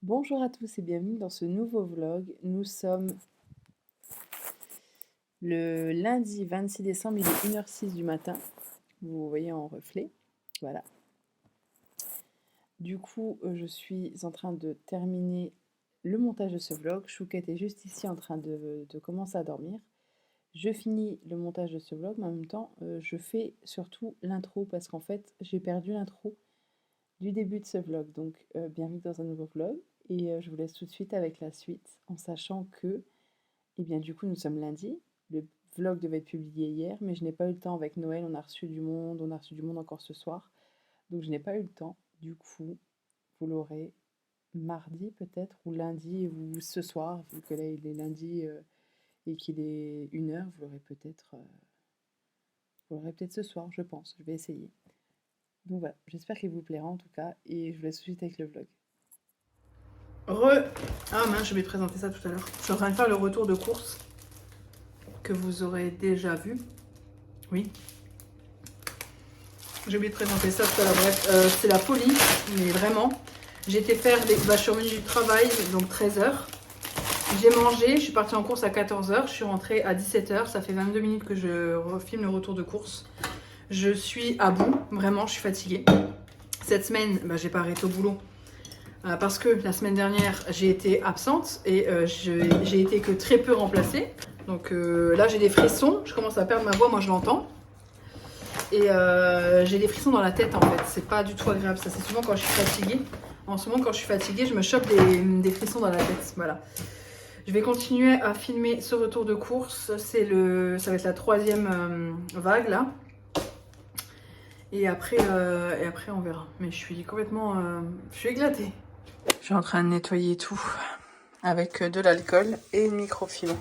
Bonjour à tous et bienvenue dans ce nouveau vlog. Nous sommes le lundi 26 décembre, il est 1h06 du matin. Vous voyez en reflet. Voilà. Du coup, je suis en train de terminer le montage de ce vlog. Chouquette est juste ici en train de commencer à dormir. Je finis le montage de ce vlog, mais en même temps, je fais surtout l'intro parce qu'en fait, j'ai perdu l'intro du début de ce vlog. Donc, bienvenue dans un nouveau vlog. Et je vous laisse tout de suite avec la suite, en sachant que, eh bien, du coup, nous sommes lundi. Le vlog devait être publié hier, mais je n'ai pas eu le temps avec Noël. On a reçu du monde encore ce soir. Donc, je n'ai pas eu le temps. Du coup, vous l'aurez mardi peut-être, ou lundi, ou ce soir, vu que là, il est lundi et qu'il est 1h, vous l'aurez peut-être ce soir, je pense. Je vais essayer. Donc voilà, j'espère qu'il vous plaira en tout cas, et je vous laisse tout de suite avec le vlog. Ah mince, je vais présenter ça tout à l'heure. Je suis en train de faire le retour de course que vous aurez déjà vu. Oui. J'ai oublié de présenter ça tout à l'heure. Bref, c'est la folie, mais vraiment. J'ai été faire des... je suis revenue du travail, donc 13h. J'ai mangé, je suis partie en course à 14h. Je suis rentrée à 17h. Ça fait 22 minutes que je refilme le retour de course. Je suis à bout, vraiment, je suis fatiguée. Cette semaine, j'ai pas arrêté au boulot. Parce que la semaine dernière, j'ai été absente et j'ai été que très peu remplacée. Donc là, j'ai des frissons. Je commence à perdre ma voix, moi je l'entends. Et j'ai des frissons dans la tête en fait. C'est pas du tout agréable. Ça, c'est souvent quand je suis fatiguée. En ce moment, quand je suis fatiguée, je me chope des frissons dans la tête. Voilà. Je vais continuer à filmer ce retour de course. Ça va être la 3e vague là. Et après, on verra. Mais je suis complètement... je suis éclatée. Je suis en train de nettoyer tout avec de l'alcool et une microfibre.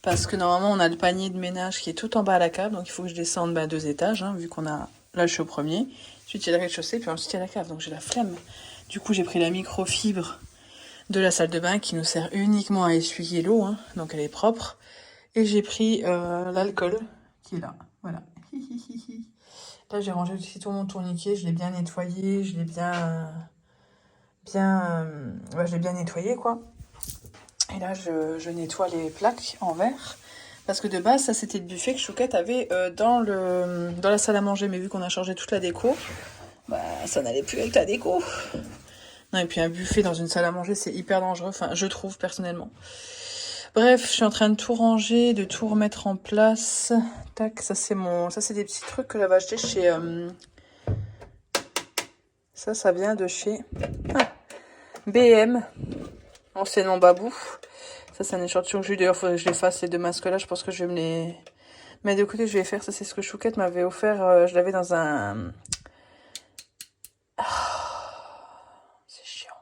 Parce que normalement, on a le panier de ménage qui est tout en bas à la cave. Donc, il faut que je descende 2 étages, hein, vu qu'on a... Là, je suis au premier. Ensuite, il y a le rez-de-chaussée, puis ensuite, il y a la cave. Donc, j'ai la flemme. Du coup, j'ai pris la microfibre de la salle de bain qui nous sert uniquement à essuyer l'eau. Hein, donc, elle est propre. Et j'ai pris l'alcool qui est là. Voilà. Là, j'ai rangé aussi tout mon tourniquet. Je l'ai bien nettoyé. Je l'ai bien nettoyé, quoi. Et là, je nettoie les plaques en verre. Parce que de base, ça, c'était le buffet que Chouquette avait dans la salle à manger. Mais vu qu'on a changé toute la déco, ça n'allait plus avec la déco. Non, et puis un buffet dans une salle à manger, c'est hyper dangereux. Enfin, je trouve, personnellement. Bref, je suis en train de tout ranger, de tout remettre en place. Tac, ça, c'est des petits trucs que j'avais acheté chez... Ça vient de chez... BM. Anciennement Babou. Ça, c'est un échantillon que j'ai eu. D'ailleurs, il faudrait que je les fasse, les 2 masques-là. Je pense que je vais me les mettre de côté. Je vais les faire. Ça, c'est ce que Chouquette m'avait offert. Je l'avais dans un... c'est chiant.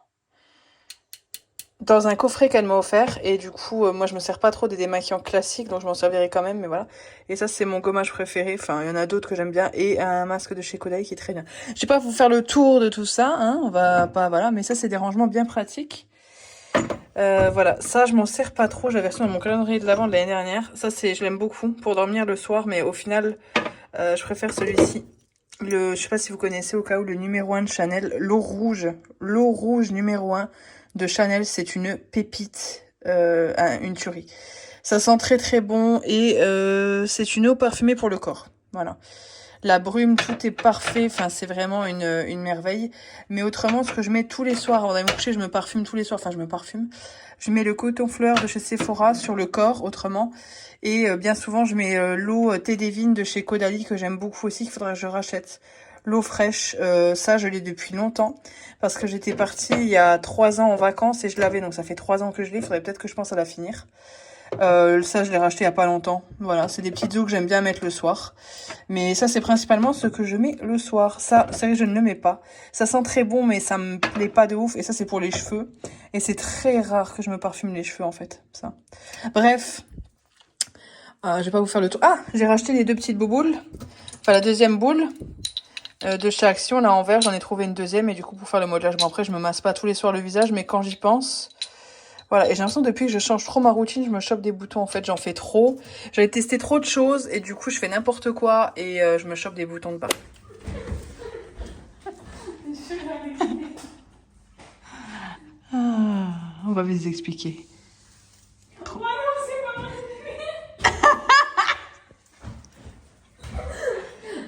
Dans un coffret qu'elle m'a offert. Et du coup, moi, je me sers pas trop des démaquillants classiques. Donc, je m'en servirai quand même. Mais voilà. Et ça, c'est mon gommage préféré. Enfin, il y en a d'autres que j'aime bien. Et un masque de chez Kodai qui est très bien. Je vais pas vous faire le tour de tout ça. Hein. On va pas... Voilà. Mais ça, c'est des rangements bien pratiques. Voilà, ça je m'en sers pas trop, j'avais reçu dans mon calendrier de l'avant de l'année dernière. Ça je l'aime beaucoup pour dormir le soir, mais au final je préfère celui-ci. Je sais pas si vous connaissez au cas où le numéro 1 de Chanel, l'eau rouge numéro 1 de Chanel, c'est une pépite, une tuerie. Ça sent très très bon et c'est une eau parfumée pour le corps, voilà. La brume, tout est parfait. Enfin, c'est vraiment une merveille. Mais autrement, ce que je mets tous les soirs avant d'aller me coucher, je me parfume tous les soirs. Enfin, je me parfume. Je mets le coton fleur de chez Sephora sur le corps, autrement. Et bien souvent, je mets l'eau thé des vignes de chez Caudalie, que j'aime beaucoup aussi, qu'il faudrait que je rachète. L'eau fraîche, ça, je l'ai depuis longtemps. Parce que j'étais partie il y a 3 ans en vacances et je l'avais. Donc, ça fait 3 ans que je l'ai. Il faudrait peut-être que je pense à la finir. Ça, je l'ai racheté il y a pas longtemps. Voilà, c'est des petites eaux que j'aime bien mettre le soir. Mais ça, c'est principalement ce que je mets le soir. Ça, c'est vrai que je ne le mets pas. Ça sent très bon, mais ça me plaît pas de ouf. Et ça, c'est pour les cheveux. Et c'est très rare que je me parfume les cheveux, en fait. Ça. Bref. Je vais pas vous faire le tour. Ah, j'ai racheté les 2 petites bouboules. Enfin, la 2e boule de chez Action. Là, en vert, j'en ai trouvé une 2e. Et du coup, pour faire le modelage, bon, après, je me masse pas tous les soirs le visage. Mais quand j'y pense... Voilà, et j'ai l'impression que depuis que je change trop ma routine, je me chope des boutons, en fait, j'en fais trop. J'avais testé trop de choses, et du coup, je fais n'importe quoi, et je me chope des boutons de partout. Ah. on va vous expliquer. Oh non, c'est pas vrai.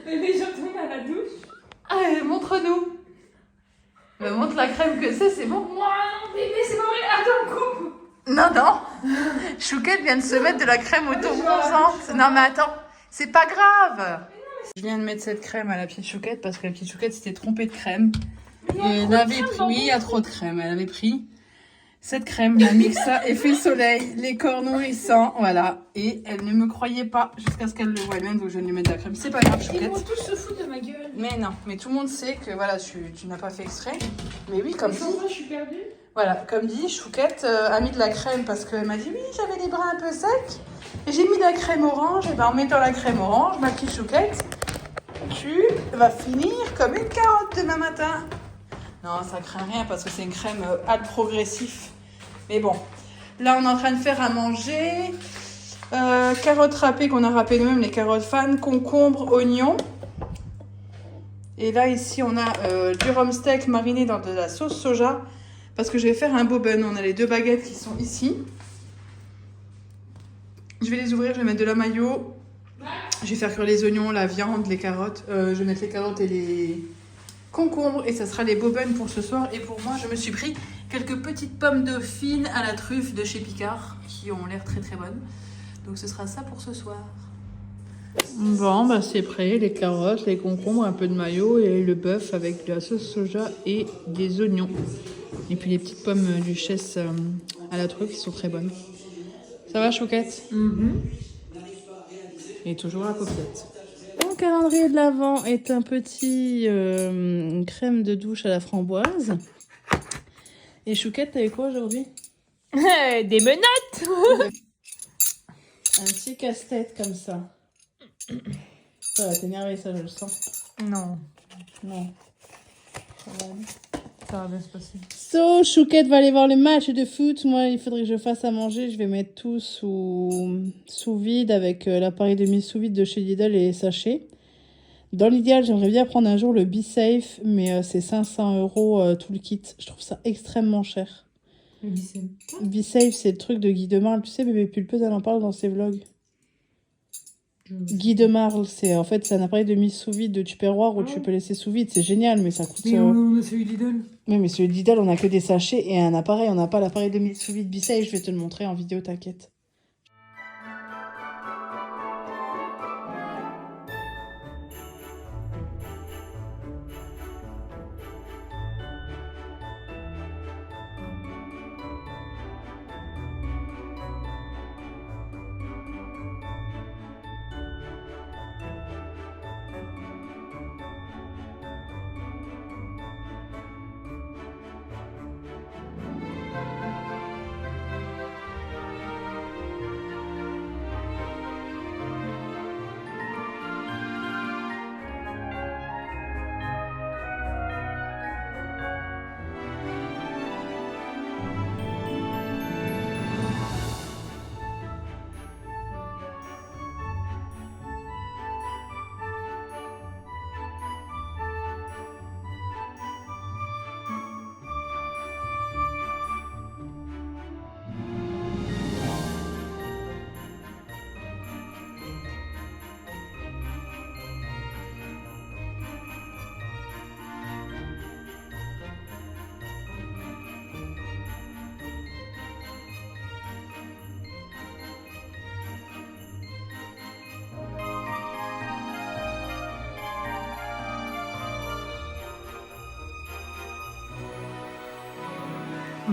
Bébé, je retourne à la douche. Ah, montre-nous. Mais montre la crème que c'est bon. Moi, non, bébé, c'est pas vrai. Attends, coupe. Non, non. Chouquette vient de se mettre de la crème auto-bronzante. Non, mais attends, c'est pas grave. Je viens de mettre cette crème à la petite Chouquette parce que la petite Chouquette s'était trompée de crème. Et elle avait pris, oui, il y a trop de crème. Elle avait pris cette crème, la Mixa Effet Soleil, les corps nourrissants, voilà. Et elle ne me croyait pas jusqu'à ce qu'elle le voie elle-même, donc je viens de lui mettre de la crème. C'est pas grave, Ils vont Chouquette. tous se foutre de ma gueule. Mais non, mais tout le monde sait que voilà, tu n'as pas fait exprès. Mais oui, comme dit. Sans moi, je suis perdue. Voilà, comme dit, Chouquette a mis de la crème parce qu'elle m'a dit oui, j'avais les bras un peu secs. Et j'ai mis de la crème orange. Et ben en mettant la crème orange, ma petite Chouquette, tu vas finir comme une carotte demain matin. Non, ça craint rien parce que c'est une crème progressif. Mais bon, là on est en train de faire à manger. Carottes râpées qu'on a râpées nous-mêmes, les carottes fan, concombre, oignons. Et là ici on a du rhum steak mariné dans de la sauce soja. Parce que je vais faire un boben. On a les 2 baguettes qui sont ici. Je vais les ouvrir, je vais mettre de la mayo. Je vais faire cuire les oignons, la viande, les carottes. Je vais mettre les carottes et les concombres. Et ça sera les boben pour ce soir. Et pour moi, je me suis pris quelques petites pommes dauphines à la truffe de chez Picard. Qui ont l'air très très bonnes. Donc ce sera ça pour ce soir. Bon, bah c'est prêt. Les carottes, les concombres, un peu de mayo et le bœuf avec de la sauce soja et des oignons. Et puis les petites pommes duchesse à la truffe qui sont très bonnes. Ça va, Chouquette? Et toujours la paupiette. Mon calendrier de l'Avent est un petit crème de douche à la framboise. Et Chouquette, t'avais quoi aujourd'hui? Des menottes. Un petit casse-tête comme ça. Ça va t'énerver, ça, je le sens. Non, Non. Ça va aller. ça va bien se passer. So, Chouquette va aller voir le match de foot. Moi, il faudrait que je fasse à manger. Je vais mettre tout sous vide avec l'appareil de mise sous vide de chez Lidl et les sachets. Dans l'idéal, j'aimerais bien prendre un jour le Be Safe, mais c'est 500 € tout le kit. Je trouve ça extrêmement cher. Le lycée. Be Safe, c'est le truc de Guy de Marle. Tu sais, Bébé Pulpeuse, elle en parle dans ses vlogs. Guy de Marle, c'est en fait c'est un appareil de mise sous vide de Tupperware où tu peux laisser sous vide. C'est génial, mais ça coûte. Mais on a celui d'Idol. Oui, mais celui de Lidl, on a que des sachets et un appareil. On n'a pas l'appareil de mise sous vide Be Safe. Je vais te le montrer en vidéo, t'inquiète.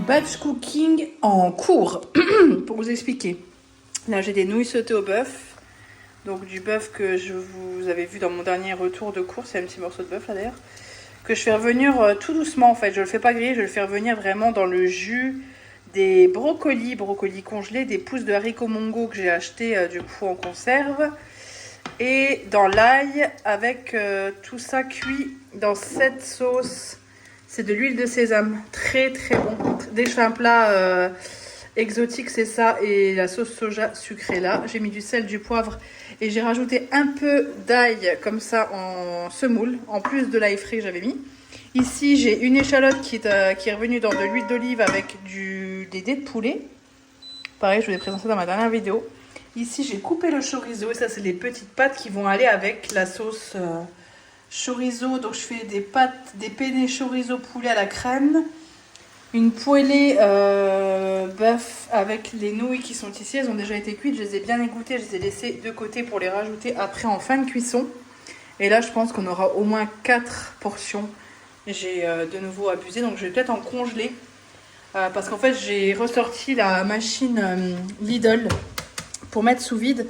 Batch cooking en cours. Pour vous expliquer. Là, j'ai des nouilles sautées au bœuf. Donc du bœuf que je vous avais vu dans mon dernier retour de course. C'est un petit morceau de bœuf là d'ailleurs. Que je fais revenir tout doucement en fait. Je le fais pas griller, je le fais revenir vraiment dans le jus des brocolis congelés, des pousses de haricots mongo que j'ai acheté du coup en conserve. Et dans l'ail avec tout ça cuit dans cette sauce. C'est de l'huile de sésame, très très bon. Dès que je fais un plat exotique, c'est ça. Et la sauce soja sucrée là. J'ai mis du sel, du poivre et j'ai rajouté un peu d'ail comme ça en semoule, en plus de l'ail frais que j'avais mis. Ici, j'ai une échalote qui est revenue dans de l'huile d'olive avec des dés de poulet. Pareil, je vous l'ai présenté dans ma dernière vidéo. Ici, j'ai coupé le chorizo. Et ça, c'est les petites pâtes qui vont aller avec la sauce chorizo. Donc, je fais des pâtes, des penne chorizo poulet à la crème. Une poêlée bœuf avec les nouilles qui sont ici. Elles ont déjà été cuites. Je les ai bien égouttées. Je les ai laissées de côté pour les rajouter après en fin de cuisson. Et là, je pense qu'on aura au moins 4 portions. J'ai de nouveau abusé. Donc, je vais peut-être en congeler. Parce qu'en fait, j'ai ressorti la machine Lidl pour mettre sous vide.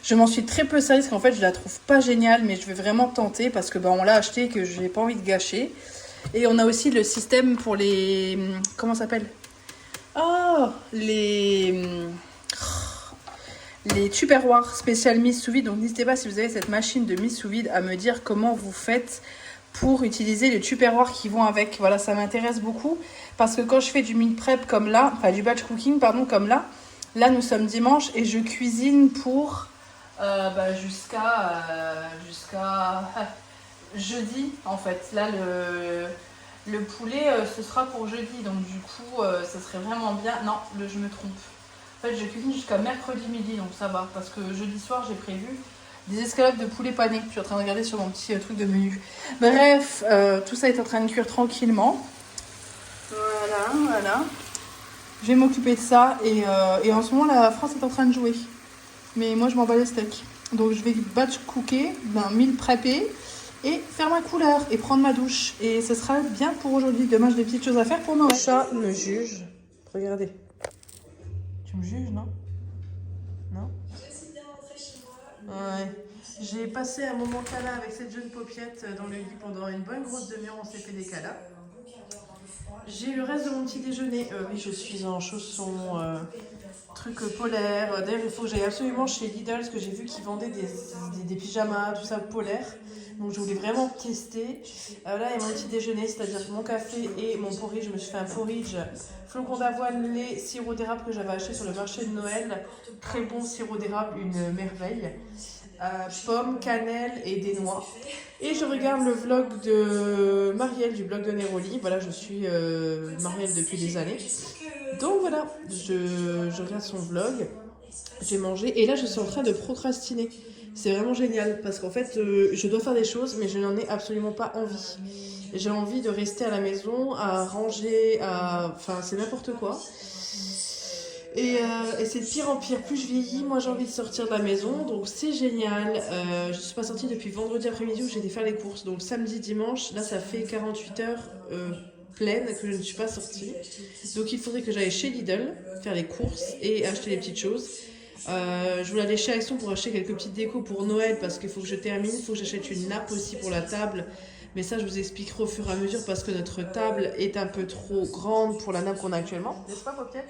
Je m'en suis très peu servie parce qu'en fait, je la trouve pas géniale. Mais je vais vraiment tenter parce que on l'a acheté et que je n'ai pas envie de gâcher. Et on a aussi le système pour les... Comment ça s'appelle? Oh, les tupperwares spécial mise sous vide. Donc n'hésitez pas, si vous avez cette machine de mise sous vide, à me dire comment vous faites pour utiliser les tupperwares qui vont avec. Voilà, ça m'intéresse beaucoup. Parce que quand je fais du meal prep comme là, enfin du batch cooking, pardon, comme là nous sommes dimanche et je cuisine pour jusqu'à jeudi en fait. Là le poulet ce sera pour jeudi, donc du coup ça serait vraiment bien. Non, je me trompe. En fait je cuisine jusqu'à mercredi midi, donc ça va, parce que jeudi soir j'ai prévu des escalopes de poulet pané. Je suis en train de regarder sur mon petit truc de menu. Bref, tout ça est en train de cuire tranquillement. Voilà. Je vais m'occuper de ça et en ce moment la France est en train de jouer. Mais moi je m'en bats les steaks. Donc je vais batch cooker, meal prepper et faire ma couleur et prendre ma douche. Et ce sera bien pour aujourd'hui. Demain j'ai des petites choses à faire pour Noël. Le chat me juge. Regardez. Tu me juges, non? Non? Ouais. J'ai passé un moment câlin avec cette jeune paupiette dans le lit pendant une bonne grosse demi-heure. On s'est fait des câlins. J'ai le reste de mon petit déjeuner. Oui, je suis en chaussons, truc polaire. D'ailleurs, il faut que j'aille absolument chez Lidl parce que j'ai vu qu'ils vendaient des pyjamas, tout ça polaire. Donc, je voulais vraiment tester. Là, il y a mon petit déjeuner, c'est-à-dire mon café et mon porridge. Je me suis fait un porridge flocons d'avoine, lait, sirop d'érable que j'avais acheté sur le marché de Noël. Très bon sirop d'érable, une merveille. Pommes, cannelle et des noix. Et je regarde le vlog de Marielle du blog de Neroli. Voilà, je suis Marielle depuis des années. Donc voilà, je regarde son vlog. J'ai mangé et là je suis en train de procrastiner. C'est vraiment génial parce qu'en fait je dois faire des choses mais je n'en ai absolument pas envie. J'ai envie de rester à la maison, à ranger, enfin c'est n'importe quoi. Et c'est de pire en pire. Plus je vieillis, moi j'ai envie de sortir de la maison. Donc c'est génial. Je ne suis pas sortie depuis vendredi après-midi où j'ai été faire les courses. Donc samedi, dimanche, là ça fait 48 heures pleines que je ne suis pas sortie. Donc il faudrait que j'aille chez Lidl faire les courses et acheter les petites choses. Je voulais aller chez Action pour acheter quelques petites décos pour Noël parce qu'il faut que je termine. Il faut que j'achète une nappe aussi pour la table. Mais ça je vous expliquerai au fur et à mesure parce que notre table est un peu trop grande pour la nappe qu'on a actuellement. N'est-ce pas, Popiette?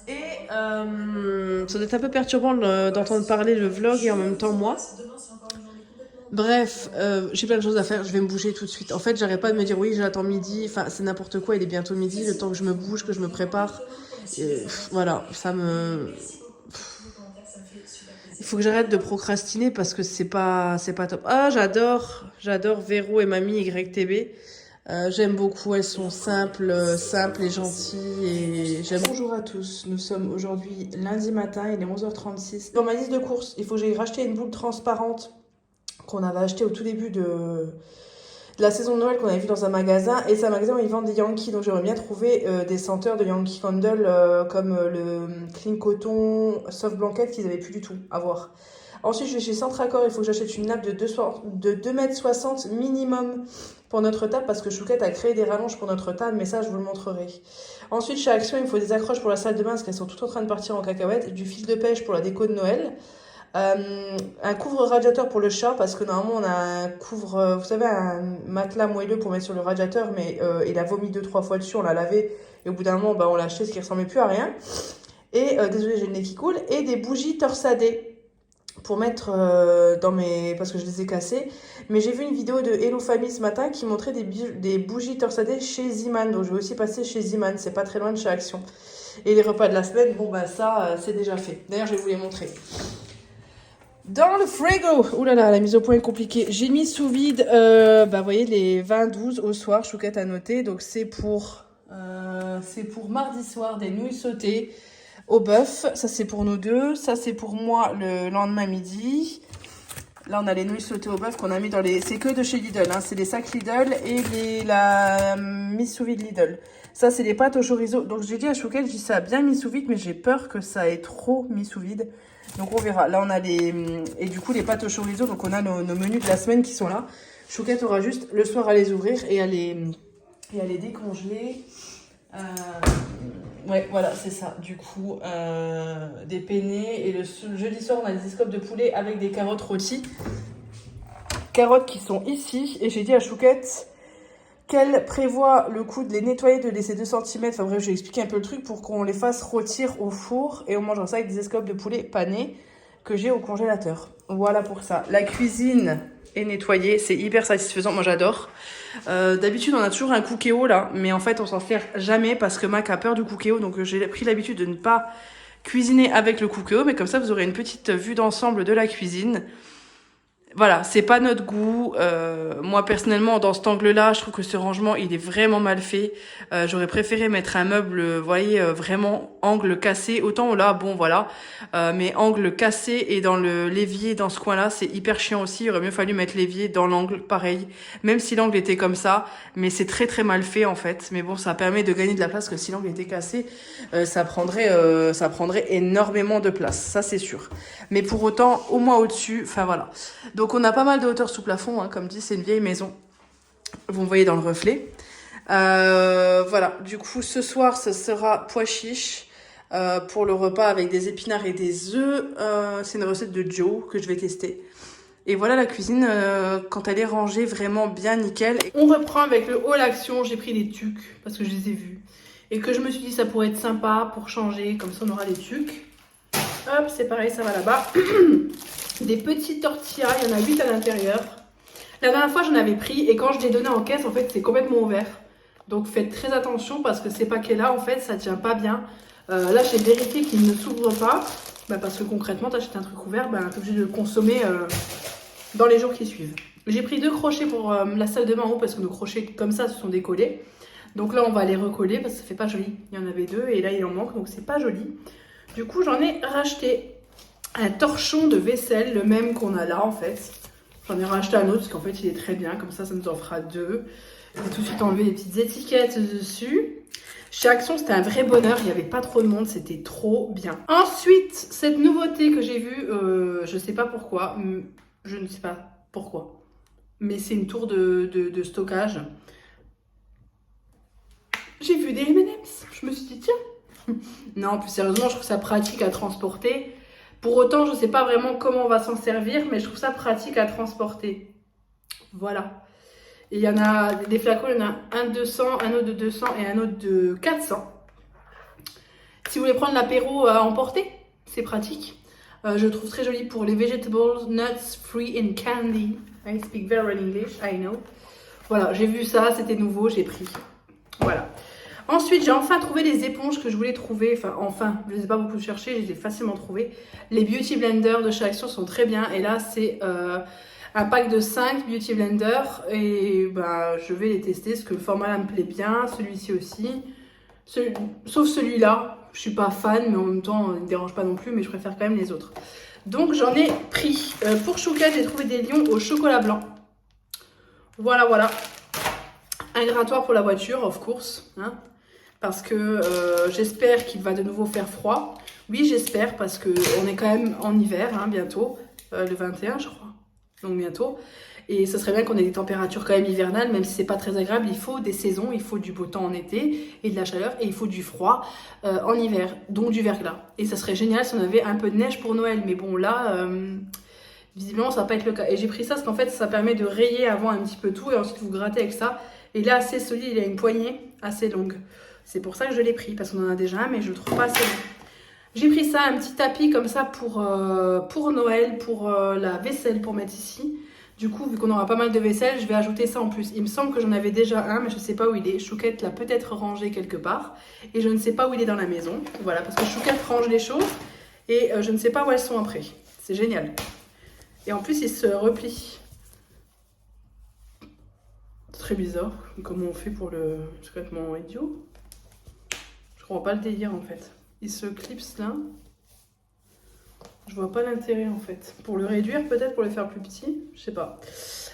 Et ça doit être un peu perturbant d'entendre parler le vlog et en même temps moi. Bref, j'ai plein de choses à faire, je vais me bouger tout de suite. En fait, j'arrête pas de me dire oui, j'attends midi, enfin c'est n'importe quoi, il est bientôt midi, le temps que je me bouge, que je me prépare. Voilà, ça me... Il faut que j'arrête de procrastiner parce que c'est pas top. Ah, j'adore Véro et Mamie YTB. J'aime beaucoup, elles sont simples et gentilles et j'aime. Bonjour à tous, nous sommes aujourd'hui lundi matin, il est 11h36. Dans ma liste de courses, il faut que j'aille racheter une boule transparente qu'on avait achetée au tout début de la saison de Noël qu'on avait vu dans un magasin. Et c'est un magasin où ils vendent des Yankee, donc j'aimerais bien trouver des senteurs de Yankee Candle comme le Clean Coton, Soft Blanket qu'ils avaient plus du tout à voir. Ensuite, je vais chez Centracor, il faut que j'achète une nappe de 2,60 m minimum pour notre table parce que Chouquette a créé des rallonges pour notre table, mais ça, je vous le montrerai. Ensuite, chez Action, il me faut des accroches pour la salle de bain parce qu'elles sont toutes en train de partir en cacahuète, du fil de pêche pour la déco de Noël, un couvre-radiateur pour le chat parce que normalement, on a un couvre, vous savez, un matelas moelleux pour mettre sur le radiateur, mais il a vomi 2-3 fois dessus, on l'a lavé et au bout d'un moment, on l'a acheté, ce qui ressemblait plus à rien. Et, désolé, j'ai le nez qui coule, et des bougies torsadées pour mettre dans mes... parce que je les ai cassées. Mais j'ai vu une vidéo de Hello Family ce matin qui montrait des bougies torsadées chez Ziman. Donc je vais aussi passer chez Ziman, c'est pas très loin de chez Action. Et les repas de la semaine, ça c'est déjà fait. D'ailleurs je vais vous les montrer. Dans le frigo, ouh là là, la mise au point est compliquée. J'ai mis sous vide, vous voyez, les 20-12 au soir, Chouquette a noté. Donc c'est pour mardi soir des nouilles sautées au bœuf. Ça c'est pour nous deux. Ça c'est pour moi le lendemain midi. Là on a les nouilles sautées au bœuf qu'on a mis dans les... C'est que de chez Lidl, hein. C'est les sacs Lidl et la mise sous vide Lidl. Ça c'est les pâtes au chorizo. Donc j'ai dit à Chouquette, je dis ça a bien mis sous vide, mais j'ai peur que ça ait trop mis sous vide. Donc on verra. Là on a les... Et du coup les pâtes au chorizo, donc on a nos menus de la semaine qui sont là. Chouquette aura juste le soir à les ouvrir et à les décongeler. Ouais, voilà, c'est ça. Du coup, des penne et le jeudi soir, on a des escopes de poulet avec des carottes rôties. Carottes qui sont ici. Et j'ai dit à Chouquette qu'elle prévoit le coup de les nettoyer, de laisser 2 cm. Enfin bref, j'ai expliqué un peu le truc pour qu'on les fasse rôtir au four. Et on mangera ça avec des escopes de poulet panées que j'ai au congélateur. Voilà pour ça. La cuisine est nettoyée. C'est hyper satisfaisant. Moi, j'adore. D'habitude, on a toujours un cookéo là. Mais en fait, on s'en sert jamais parce que Mac a peur du cookéo. Donc, j'ai pris l'habitude de ne pas cuisiner avec le cookéo. Mais comme ça, vous aurez une petite vue d'ensemble de la cuisine. Voilà, c'est pas notre goût. Moi, personnellement, dans cet angle-là, je trouve que ce rangement, il est vraiment mal fait. J'aurais préféré mettre un meuble, vous voyez, vraiment angle cassé. Autant là, bon, voilà. Mais angle cassé et dans le l'évier, dans ce coin-là, c'est hyper chiant aussi. Il aurait mieux fallu mettre l'évier dans l'angle, pareil. Même si l'angle était comme ça. Mais c'est très, très mal fait, en fait. Mais bon, ça permet de gagner de la place, que si l'angle était cassé, ça prendrait énormément de place. Ça, c'est sûr. Mais pour autant, au moins au-dessus, enfin, voilà. Donc on a pas mal de hauteur sous plafond, hein, comme dit, c'est une vieille maison. Vous me voyez dans le reflet. Voilà, du coup ce soir ce sera pois chiche pour le repas avec des épinards et des œufs. C'est une recette de Joe que je vais tester. Et voilà la cuisine quand elle est rangée vraiment bien nickel. On reprend avec le haul action. J'ai pris des tucs parce que je les ai vus. Et que je me suis dit ça pourrait être sympa pour changer, comme ça on aura des tucs. Hop, c'est pareil, ça va là-bas. Des petites tortillas, il y en a 8 à l'intérieur. La dernière fois, j'en avais pris et quand je les donnais en caisse, en fait, c'est complètement ouvert. Donc, faites très attention parce que ces paquets-là, en fait, ça tient pas bien. Là, j'ai vérifié qu'ils ne s'ouvrent pas. Parce que concrètement, t'achètes un truc ouvert, t'es obligé de le consommer dans les jours qui suivent. J'ai pris 2 crochets pour la salle de bain en haut parce que nos crochets comme ça se sont décollés. Donc là, on va les recoller parce que ça fait pas joli. Il y en avait 2 et là, il en manque, donc c'est pas joli. Du coup, j'en ai racheté un torchon de vaisselle, le même qu'on a là en fait. J'en ai racheté un autre parce qu'en fait il est très bien, comme ça nous en fera 2. J'ai tout de suite enlevé les petites étiquettes dessus. Chez Action c'était un vrai bonheur, il n'y avait pas trop de monde, c'était trop bien. Ensuite, cette nouveauté que j'ai vue, je sais pas pourquoi, je ne sais pas pourquoi, mais c'est une tour de stockage. J'ai vu des M&M's, je me suis dit tiens. Non, plus sérieusement, je trouve ça pratique à transporter. Pour autant, je ne sais pas vraiment comment on va s'en servir, mais je trouve ça pratique à transporter. Voilà. Et il y en a des flacons, il y en a un de 200, un autre de 200 et un autre de 400. Si vous voulez prendre l'apéro à emporter, c'est pratique. Je trouve très joli pour les vegetables, nuts, free and candy. I speak very well English, I know. Voilà, j'ai vu ça, c'était nouveau, j'ai pris. Voilà. Ensuite, j'ai enfin trouvé les éponges que je voulais trouver. Enfin, je ne les ai pas beaucoup cherchées, je les ai facilement trouvées. Les Beauty Blender de chez Action sont très bien. Et là, c'est un pack de 5 Beauty Blender. Et je vais les tester parce que le format là me plaît bien. Celui-ci aussi. Sauf celui-là. Je ne suis pas fan, mais en même temps, il ne me dérange pas non plus. Mais je préfère quand même les autres. Donc, j'en ai pris. Pour Chouquette, j'ai trouvé des lions au chocolat blanc. Voilà, voilà. Un grattoir pour la voiture, of course. Hein. Parce que j'espère qu'il va de nouveau faire froid. Oui, j'espère parce qu'on est quand même en hiver, hein, bientôt. Le 21, je crois. Donc bientôt. Et ce serait bien qu'on ait des températures quand même hivernales, même si c'est pas très agréable. Il faut des saisons, il faut du beau temps en été et de la chaleur. Et il faut du froid en hiver, donc du verglas. Et ça serait génial si on avait un peu de neige pour Noël. Mais bon, là, visiblement, ça va pas être le cas. Et j'ai pris ça parce qu'en fait, ça permet de rayer avant un petit peu tout et ensuite vous grattez avec ça. Et là, assez solide, il a une poignée assez longue. C'est pour ça que je l'ai pris, parce qu'on en a déjà un, mais je le trouve pas assez long. J'ai pris ça, un petit tapis comme ça pour Noël, pour la vaisselle, pour mettre ici. Du coup, vu qu'on aura pas mal de vaisselle, je vais ajouter ça en plus. Il me semble que j'en avais déjà un, mais je ne sais pas où il est. Chouquette l'a peut-être rangé quelque part. Et je ne sais pas où il est dans la maison. Voilà, parce que Chouquette range les choses. Et je ne sais pas où elles sont après. C'est génial. Et en plus, il se replie. C'est très bizarre. Comment on fait pour le... C'est complètement idiot. Je comprends pas le délire en fait. Il se clipse là. Je vois pas l'intérêt en fait. Pour le réduire peut-être, pour le faire plus petit. Je sais pas.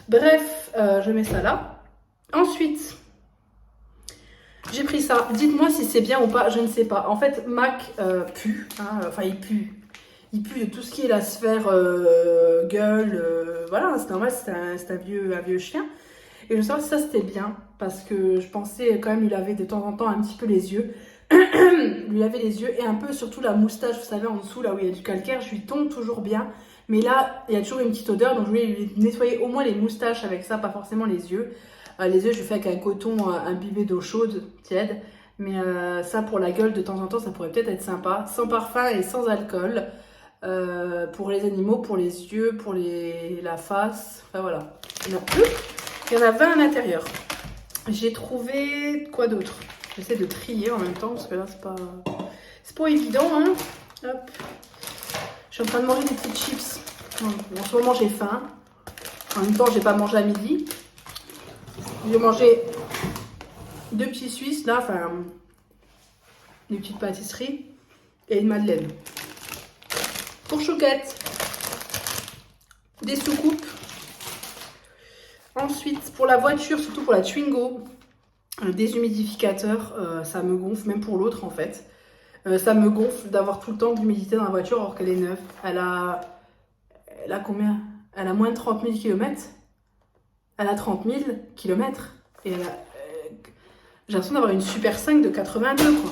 Bref, je mets ça là. Ensuite, j'ai pris ça. Dites-moi si c'est bien ou pas, je ne sais pas. En fait, MAC pue. Hein, enfin, il pue. Il pue de tout ce qui est la sphère gueule. Voilà, c'est normal, c'est un vieux chien. Et je sais pas si ça c'était bien. Parce que je pensais quand même lui laver de temps en temps un petit peu les yeux. Lui laver les yeux et un peu surtout la moustache, vous savez, en dessous, là où il y a du calcaire. Je lui tombe toujours bien. Mais là, il y a toujours une petite odeur. Donc je voulais lui nettoyer au moins les moustaches avec ça, pas forcément les yeux. Les yeux, je fais avec un coton imbibé d'eau chaude, tiède. Mais ça, pour la gueule, de temps en temps, ça pourrait peut-être être sympa. Sans parfum et sans alcool. Pour les animaux, pour les yeux, pour la face. Enfin voilà. Il y en a peu. Il y en a 20 à l'intérieur. J'ai trouvé quoi d'autre? J'essaie de trier en même temps parce que là, c'est pas évident. Hein. Hop. Je suis en train de manger des petites chips. En ce moment, j'ai faim. En même temps, j'ai pas mangé à midi. J'ai mangé 2 petits Suisses, là, enfin, des petites pâtisseries et une madeleine. Pour Chouquette, des soucoupes. Ensuite, pour la voiture, surtout pour la Twingo, un déshumidificateur, ça me gonfle, même pour l'autre en fait. Ça me gonfle d'avoir tout le temps de l'humidité dans la voiture alors qu'elle est neuve. Elle a combien? Elle a moins de 30 000 km. Elle a 30 000 km. Et elle a... j'ai l'impression d'avoir une Super 5 de 82, quoi.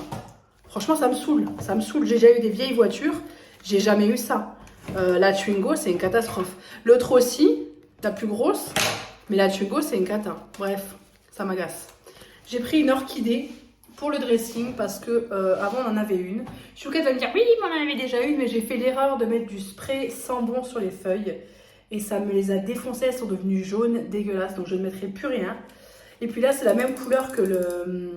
Franchement, ça me saoule. Ça me saoule. J'ai déjà eu des vieilles voitures. J'ai jamais eu ça. La Twingo, c'est une catastrophe. L'autre aussi, la plus grosse. Mais la Twingo, c'est une cata. Bref, ça m'agace. J'ai pris une orchidée pour le dressing parce que avant on en avait une. Chouquette va me dire oui, mais on en avait déjà une, mais j'ai fait l'erreur de mettre du spray Sambon sur les feuilles et ça me les a défoncées, elles sont devenues jaunes, dégueulasses, donc je ne mettrai plus rien. Et puis là, c'est la même couleur que le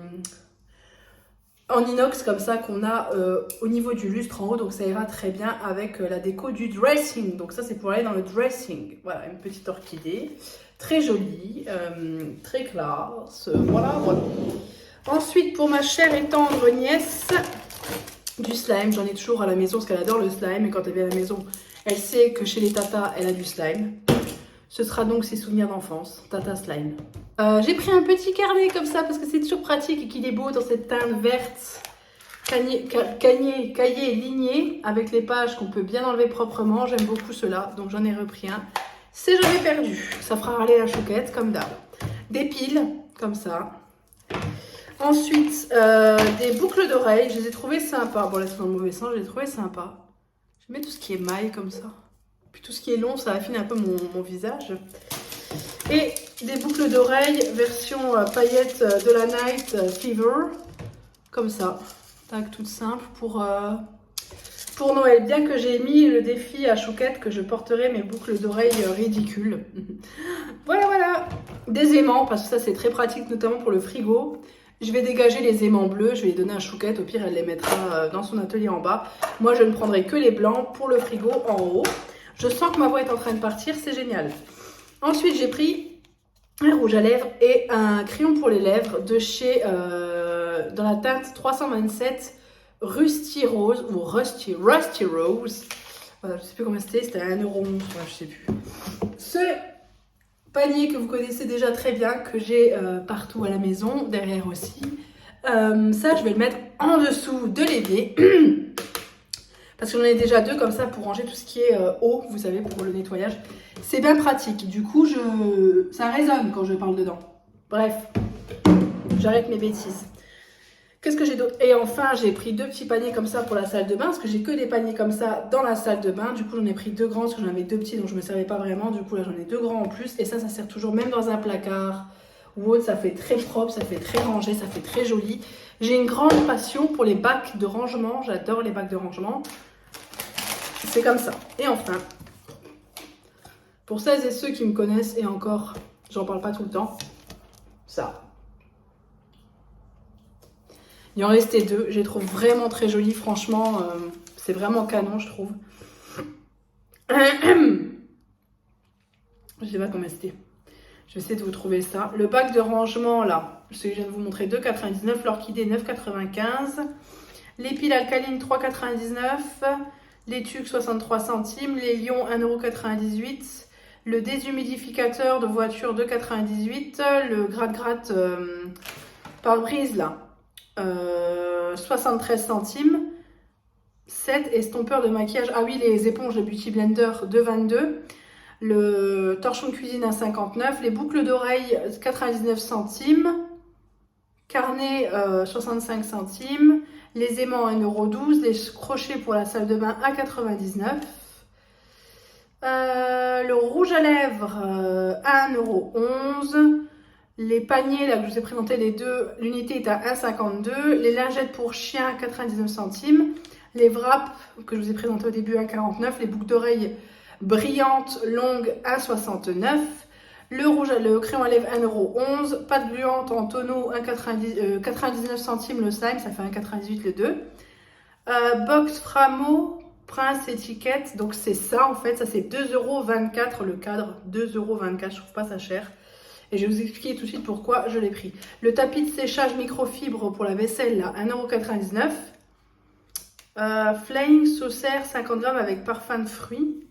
en inox comme ça qu'on a au niveau du lustre en haut, donc ça ira très bien avec la déco du dressing. Donc ça, c'est pour aller dans le dressing. Voilà, une petite orchidée. Très jolie, très classe, voilà, voilà. Ensuite, pour ma chère et tendre nièce, du slime. J'en ai toujours à la maison parce qu'elle adore le slime. Et quand elle vient à la maison, elle sait que chez les tatas, elle a du slime. Ce sera donc ses souvenirs d'enfance, tata slime. J'ai pris un petit carnet comme ça parce que c'est toujours pratique et qu'il est beau dans cette teinte verte. Cahier ligné avec les pages qu'on peut bien enlever proprement. J'aime beaucoup cela, donc j'en ai repris un. C'est jamais perdu. Ça fera râler la Chouquette, comme d'hab. Des piles, comme ça. Ensuite, des boucles d'oreilles. Je les ai trouvées sympas. Bon, là, c'est dans le mauvais sens. Je les ai trouvées sympas. Je mets tout ce qui est maille, comme ça. Puis tout ce qui est long, ça affine un peu mon visage. Et des boucles d'oreilles, version paillettes de la Night Fever. Comme ça. Tac, toute simple pour Noël, bien que j'ai mis le défi à Chouquette que je porterai mes boucles d'oreilles ridicules. Voilà, voilà. Des aimants, parce que ça c'est très pratique, notamment pour le frigo. Je vais dégager les aimants bleus, je vais les donner à Chouquette, au pire elle les mettra dans son atelier en bas. Moi je ne prendrai que les blancs pour le frigo en haut. Je sens que ma voix est en train de partir, c'est génial. Ensuite j'ai pris un rouge à lèvres et un crayon pour les lèvres de chez, dans la teinte 327, Rusty Rose ou Rusty Rose. Voilà, je sais plus combien c'était à 1,11€, ouais, je sais plus. Ce panier que vous connaissez déjà très bien, que j'ai partout à la maison, derrière aussi. Ça, je vais le mettre en dessous de l'évier. Parce que j'en ai déjà 2 comme ça pour ranger tout ce qui est eau, vous savez, pour le nettoyage. C'est bien pratique. Du coup, ça résonne quand je parle dedans. Bref, j'arrête mes bêtises. Qu'est-ce que j'ai d'autre? Et enfin, j'ai pris 2 petits paniers comme ça pour la salle de bain, parce que j'ai que des paniers comme ça dans la salle de bain. Du coup, j'en ai pris 2 grands, parce que j'en avais 2 petits, donc je ne me servais pas vraiment. Du coup, là, j'en ai 2 grands en plus. Et ça sert toujours, même dans un placard ou autre. Ça fait très propre, ça fait très rangé, ça fait très joli. J'ai une grande passion pour les bacs de rangement. J'adore les bacs de rangement. C'est comme ça. Et enfin, pour celles et ceux qui me connaissent, et encore, j'en parle pas tout le temps, ça. Il en restait 2, je les trouve vraiment très jolies, franchement, c'est vraiment canon, je trouve. Je sais pas combien c'était. Je vais essayer de vous trouver ça. Le pack de rangement, là, celui que je viens de vous montrer, 2,99. L'orchidée, 9,95. Les piles alcalines, 3,99. Les tucs, 63 centimes. Les lions, 1,98 €. Le déshumidificateur de voiture, 2,98. Le gratte-gratte pare-brise, là, 73 centimes. 7 estompeurs de maquillage. Ah oui, les éponges de Beauty Blender, 2,22. Le torchon de cuisine à 59, les boucles d'oreilles 99 centimes, carnet 65 centimes, les aimants 1,12 €, les crochets pour la salle de bain à 99. Le rouge à lèvres à 1,11 €. Les paniers, là que je vous ai présenté les deux, l'unité est à 1,52 €. Les lingettes pour chien 99 centimes. Les wraps que je vous ai présenté au début à 49. Les boucles d'oreilles brillante longue à 69. Le crayon à lèvres 1,11 €. Pâte gluante en tonneau 99 centimes le slime, ça fait 1,98 € le 2. Box Framo Prince étiquette, donc c'est ça en fait, ça c'est 2,24 € le cadre, 2,24 €, je trouve pas ça cher. Et je vais vous expliquer tout de suite pourquoi je l'ai pris. Le tapis de séchage microfibre pour la vaisselle là, 1,99 €. Flying Saucer 50 grammes avec parfum de fruits.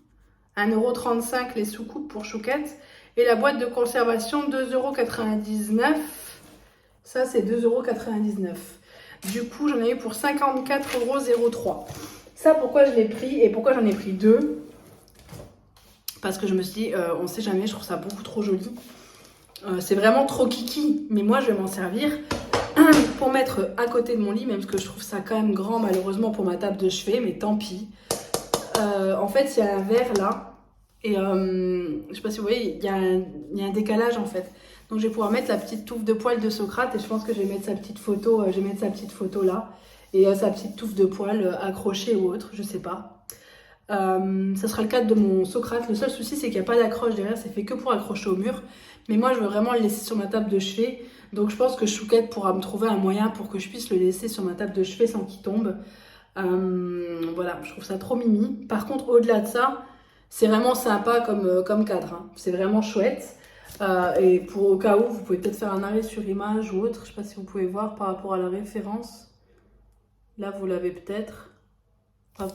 1,35 € les sous-coupes pour Chouquette. Et la boîte de conservation, 2,99 €. Ça, c'est 2,99 €. Du coup, j'en ai eu pour 54,03 €. Ça, pourquoi je l'ai pris et pourquoi j'en ai pris deux? Parce que je me suis dit, on sait jamais, je trouve ça beaucoup trop joli. C'est vraiment trop kiki. Mais moi, je vais m'en servir pour mettre à côté de mon lit, même que je trouve ça quand même grand, malheureusement, pour ma table de chevet. Mais tant pis. En fait, il y a un verre là, et je sais pas si vous voyez, il y a un décalage en fait. Donc je vais pouvoir mettre la petite touffe de poils de Socrate, et je pense que je vais mettre sa petite photo, là, et sa petite touffe de poils accrochée ou autre, je sais pas. Ça sera le cadre de mon Socrate. Le seul souci, c'est qu'il n'y a pas d'accroche derrière, c'est fait que pour accrocher au mur. Mais moi, je veux vraiment le laisser sur ma table de chevet. Donc je pense que Chouquette pourra me trouver un moyen pour que je puisse le laisser sur ma table de chevet sans qu'il tombe. Voilà, je trouve ça trop mimi. Par contre, au-delà de ça, c'est vraiment sympa comme cadre, hein. C'est vraiment chouette. Et pour au cas où, vous pouvez peut-être faire un arrêt sur image ou autre. Je sais pas si vous pouvez voir par rapport à la référence. Là, vous l'avez peut-être. Hop.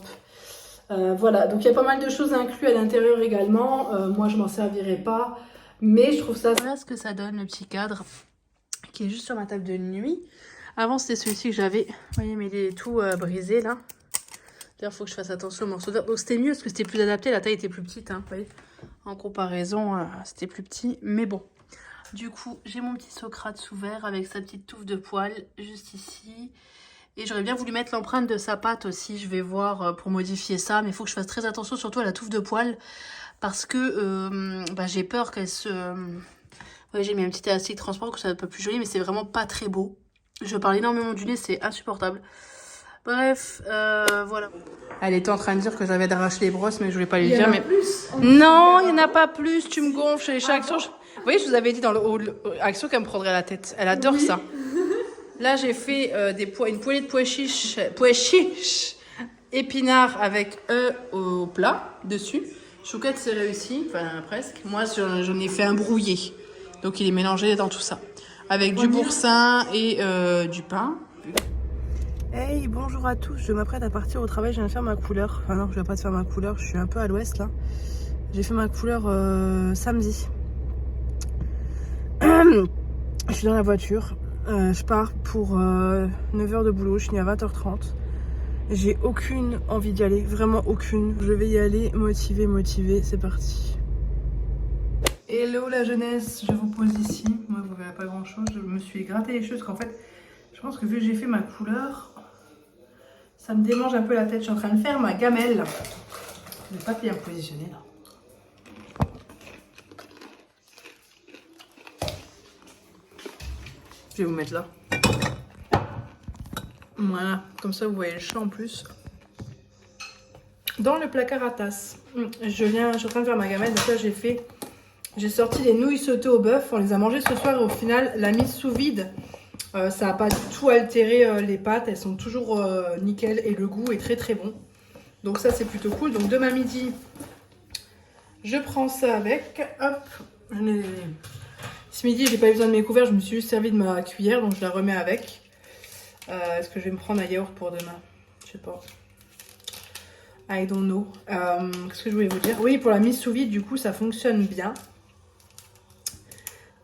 Voilà, donc il y a pas mal de choses incluses à l'intérieur également. Moi, je m'en servirai pas, mais je trouve ça... Voilà ce que ça donne, le petit cadre qui est juste sur ma table de nuit. Avant, c'était celui-ci que j'avais. Vous voyez, mais il est tout brisé, là. D'ailleurs, il faut que je fasse attention au morceau de verre. Donc, c'était mieux parce que c'était plus adapté. La taille était plus petite, hein, vous voyez. En comparaison, c'était plus petit. Mais bon. Du coup, j'ai mon petit Socrate sous verre avec sa petite touffe de poils juste ici. Et j'aurais bien voulu mettre l'empreinte de sa patte aussi. Je vais voir pour modifier ça. Mais il faut que je fasse très attention, surtout à la touffe de poils. Parce que j'ai peur qu'elle se... Ouais, j'ai mis un petit élastique transparent que ça soit un peu plus joli. Mais c'est vraiment pas très beau. Je parle énormément du nez, c'est insupportable. Bref, voilà. Elle était en train de dire que j'avais d'arracher les brosses, mais je voulais pas lui dire. Mais non, il n'y en a pas plus. Tu me gonfles chez les chats. Action. Vous voyez, je vous avais dit dans le haut, Action qu'elle me prendrait la tête. Elle adore ça. Là, j'ai fait une poêlée de pois chiches épinards avec œufs au plat dessus. Chouquette, c'est réussi, enfin presque. Moi, j'en ai fait un brouillé. Donc, il est mélangé dans tout ça. Avec du boursin et du pain. Hey, bonjour à tous. Je m'apprête à partir au travail. Je viens de faire ma couleur. Enfin non, je viens pas de faire ma couleur. Je suis un peu à l'ouest là. J'ai fait ma couleur samedi. Je suis dans la voiture. Je pars pour 9 h de boulot. Je finis à 20 h 30. J'ai aucune envie d'y aller. Vraiment aucune. Je vais y aller motivée. C'est parti. Hello la jeunesse, je vous pose ici. Moi, vous verrez pas grand chose. Je me suis gratté les cheveux parce qu'en fait, je pense que vu que j'ai fait ma couleur, ça me démange un peu la tête. Je suis en train de faire ma gamelle. Je vais pas bien positionner là. Je vais vous mettre là. Voilà, comme ça vous voyez le chat en plus. Dans le placard à tasse. Je suis en train de faire ma gamelle. Donc là, j'ai sorti les nouilles sautées au bœuf. On les a mangées ce soir et au final, la mise sous vide, ça n'a pas du tout altéré les pâtes. Elles sont toujours nickel et le goût est très très bon. Donc ça, c'est plutôt cool. Donc demain midi, Je prends ça avec. Hop. Ce midi, j'ai pas eu besoin de mes couverts. Je me suis juste servi de ma cuillère. Donc je la remets avec. Est-ce que je vais me prendre un yaourt pour demain? Je sais pas. I don't know. Qu'est-ce que je voulais vous dire? Oui, pour la mise sous vide, du coup, ça fonctionne bien.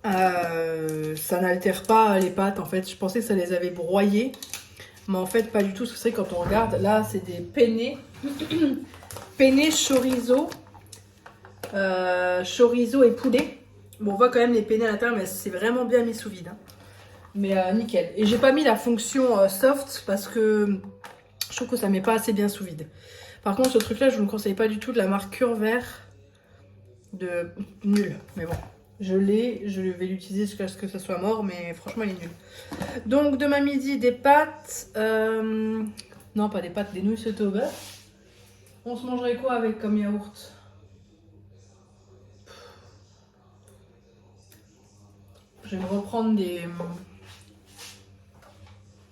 Ça n'altère pas les pâtes, en fait. Je pensais que ça les avait broyées. Mais en fait, pas du tout. C'est quand on regarde, là, c'est des penne. Penne chorizo. Chorizo et poulet. Bon, on voit quand même les penne à l'intérieur, mais c'est vraiment bien mis sous vide. Hein. Mais nickel. Et j'ai pas mis la fonction soft parce que je trouve que ça met pas assez bien sous vide. Par contre, ce truc-là, je vous le conseille pas du tout, de la marque Curvert. De nul. Mais bon, je l'ai. Je vais l'utiliser jusqu'à ce que ça soit mort, mais franchement, il est nul. Donc, demain midi, des pâtes. Non, pas des pâtes, des nouilles sautées au beurre. On se mangerait quoi avec comme yaourt? Je vais me reprendre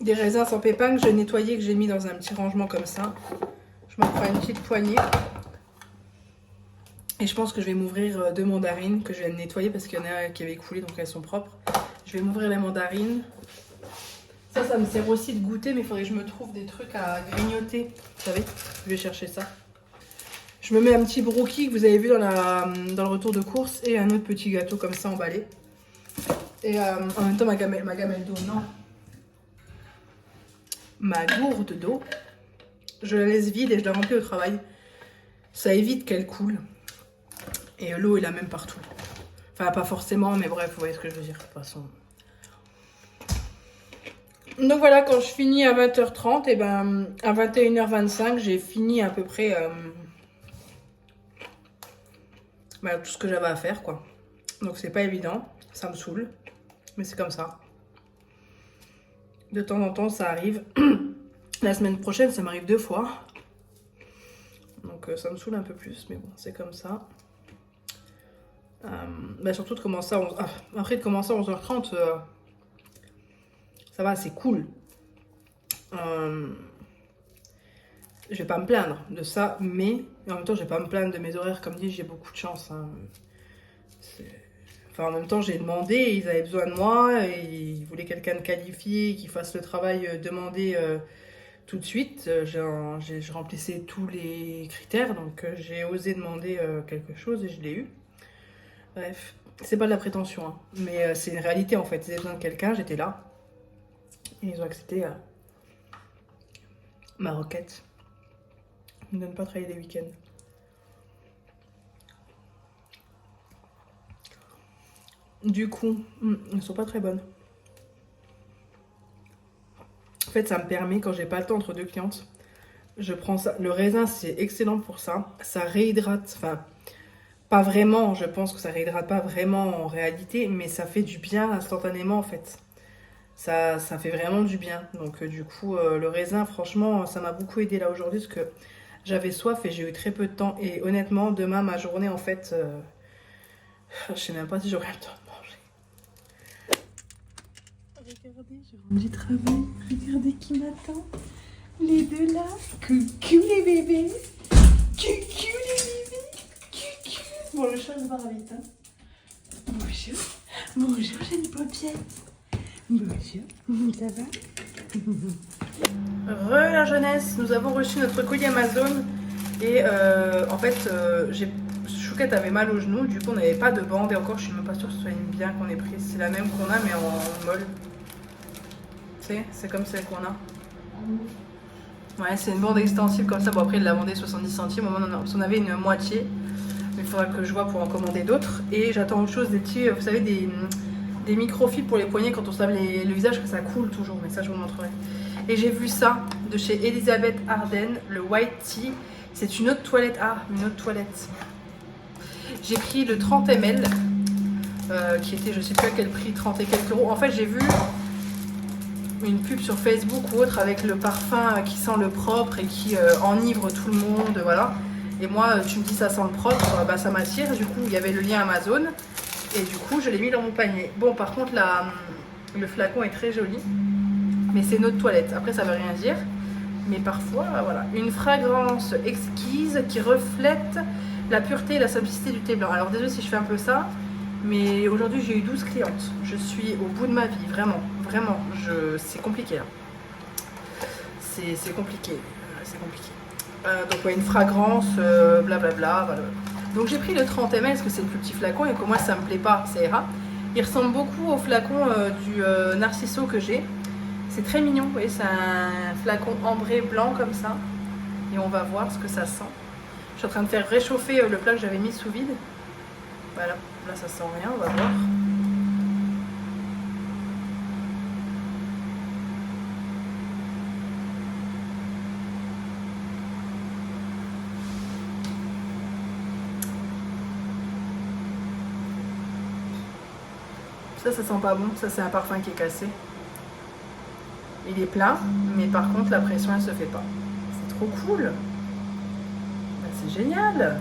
des raisins sans pépins que j'ai nettoyés, que j'ai mis dans un petit rangement comme ça. Je m'en prends une petite poignée. Et je pense que je vais m'ouvrir 2 mandarines que je viens de nettoyer parce qu'il y en a qui avaient coulé, donc elles sont propres. Je vais m'ouvrir les mandarines. Ça me sert aussi de goûter, mais il faudrait que je me trouve des trucs à grignoter. Vous savez, je vais chercher ça. Je me mets un petit brookie que vous avez vu dans le retour de course et un autre petit gâteau comme ça emballé. Et en même temps, ma gamelle d'eau, non. Ma gourde d'eau, je la laisse vide et je la remplis au travail. Ça évite qu'elle coule. Et l'eau est la même partout. Enfin, pas forcément, mais bref, vous voyez ce que je veux dire. De toute façon. Donc voilà, quand je finis à 20h30, et ben à 21h25, j'ai fini à peu près tout ce que j'avais à faire, quoi. Donc c'est pas évident, ça me saoule. Mais c'est comme ça. De temps en temps, ça arrive. La semaine prochaine, ça m'arrive 2 fois. Donc ça me saoule un peu plus, mais bon, c'est comme ça. Surtout de commencer à après de commencer à 11h30, ça va, c'est cool. Je vais pas me plaindre de ça, mais en même temps, je vais pas me plaindre de mes horaires. Comme dit, j'ai beaucoup de chance. Hein. Enfin, en même temps, j'ai demandé, ils avaient besoin de moi, et ils voulaient quelqu'un de qualifié, qui fasse le travail demandé tout de suite. Je remplissais tous les critères, donc j'ai osé demander quelque chose et je l'ai eu. Bref, c'est pas de la prétention, hein, mais c'est une réalité en fait. Ils avaient besoin de quelqu'un, j'étais là. Et ils ont accepté ma requête. Ils ne donnent pas travailler les week-ends. Du coup, elles sont pas très bonnes. En fait, ça me permet, quand j'ai pas le temps entre 2 clientes, je prends ça. Le raisin, c'est excellent pour ça. Ça réhydrate, enfin, pas vraiment, je pense que ça réhydrate pas vraiment en réalité, mais ça fait du bien instantanément en fait. Ça fait vraiment du bien. Donc du coup, le raisin, franchement, ça m'a beaucoup aidé là aujourd'hui parce que j'avais soif et j'ai eu très peu de temps. Et honnêtement, demain, ma journée, en fait, je sais même pas si j'aurai le temps de manger. Regardez, je rentre du travail. Regardez qui m'attend. Les deux là. Coucou les bébés. Coucou les bébés. Coucou. Bon, le chat se barre vite. Hein. Bonjour. Bonjour, jeune paupiette. Bonjour, ça va? La jeunesse, nous avons reçu notre colis Amazon et en fait, Chouquette avait mal au genou, du coup on n'avait pas de bande et encore je suis même pas sûre que ce soit une bien qu'on ait prise. C'est la même qu'on a mais en molle. Tu sais, c'est comme celle qu'on a. Ouais, c'est une bande extensible comme ça. Bon, après, il l'a vendée 70 centimes. Au moment où on avait une moitié, mais il faudra que je vois pour en commander d'autres. Et j'attends autre chose, des petits, vous savez, des microfibres pour les poignets quand on se lave le visage, que ça coule toujours, mais ça je vous montrerai. Et j'ai vu ça de chez Elisabeth Arden, le White Tea. C'est une autre toilette. Ah, une autre toilette. J'ai pris le 30 ml, qui était, je sais plus à quel prix, 30 et quelques euros. En fait, j'ai vu une pub sur Facebook ou autre avec le parfum qui sent le propre et qui enivre tout le monde, voilà. Et moi, tu me dis ça sent le propre, bah ça m'attire. Du coup, il y avait le lien Amazon. Et du coup, je l'ai mis dans mon panier. Bon, par contre, le flacon est très joli. Mais c'est notre toilette. Après, ça veut rien dire. Mais parfois, voilà, une fragrance exquise qui reflète la pureté et la simplicité du thé blanc. Alors désolé si je fais un peu ça, mais aujourd'hui j'ai eu 12 clientes. Je suis au bout de ma vie, vraiment, vraiment. C'est compliqué là. C'est compliqué, c'est compliqué. Donc ouais, une fragrance, blablabla, voilà. Donc j'ai pris le 30 ml parce que c'est le plus petit flacon et que moi ça me plaît pas, ça ira. Il ressemble beaucoup au flacon du Narciso que j'ai. C'est très mignon, vous voyez, c'est un flacon ambré blanc comme ça. Et on va voir ce que ça sent. Je suis en train de faire réchauffer le plat que j'avais mis sous vide. Voilà, là ça sent rien, on va voir. Ça sent pas bon, ça c'est un parfum qui est cassé. Il est plein, mais par contre la pression elle se fait pas. C'est trop cool. Bah, c'est génial.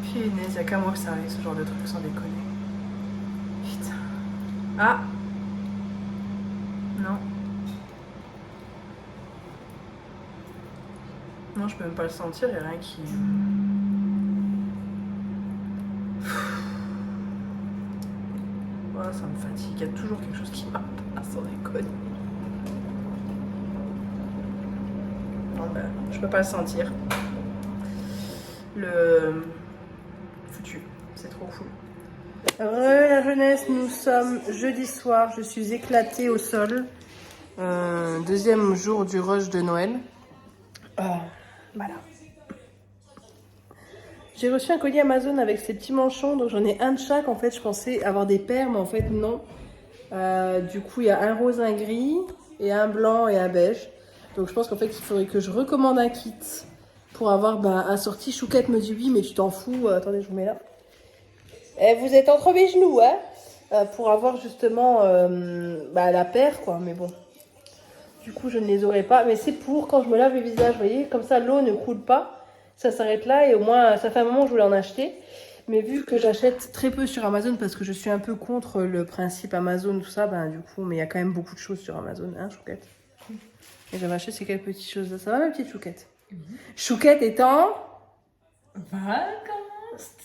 Punaise, il n'y a qu'à moi que ça arrive ce genre de truc sans déconner. Putain. Ah. Non. Non, je peux même pas le sentir, il n'y a rien qui... Ça me fatigue, il y a toujours quelque chose qui va pas, sans déconner. Non, ben, je peux pas le sentir. Le foutu, c'est trop cool. La jeunesse, nous sommes jeudi soir, je suis éclatée au sol. Deuxième jour du rush de Noël. Voilà. J'ai reçu un colis Amazon avec ces petits manchons, donc j'en ai un de chaque. En fait, je pensais avoir des paires, mais en fait, non. Du coup, il y a un rose, un gris, et un blanc et un beige. Donc, je pense qu'en fait, il faudrait que je recommande un kit pour avoir un sorti. Chouquette me dit oui, mais tu t'en fous. Attendez, je vous mets là. Et vous êtes entre mes genoux, hein, pour avoir justement la paire, quoi. Mais bon, du coup, je ne les aurai pas. Mais c'est pour quand je me lave le visage, vous voyez, comme ça, l'eau ne coule pas. Ça s'arrête là et au moins, ça fait un moment que je voulais en acheter. Mais vu que j'achète très peu sur Amazon parce que je suis un peu contre le principe Amazon, tout ça, du coup, mais il y a quand même beaucoup de choses sur Amazon, hein, Chouquette. Et j'avais acheté ces quelques petites choses là. Ça va, ma petite Chouquette? Chouquette est en vacances.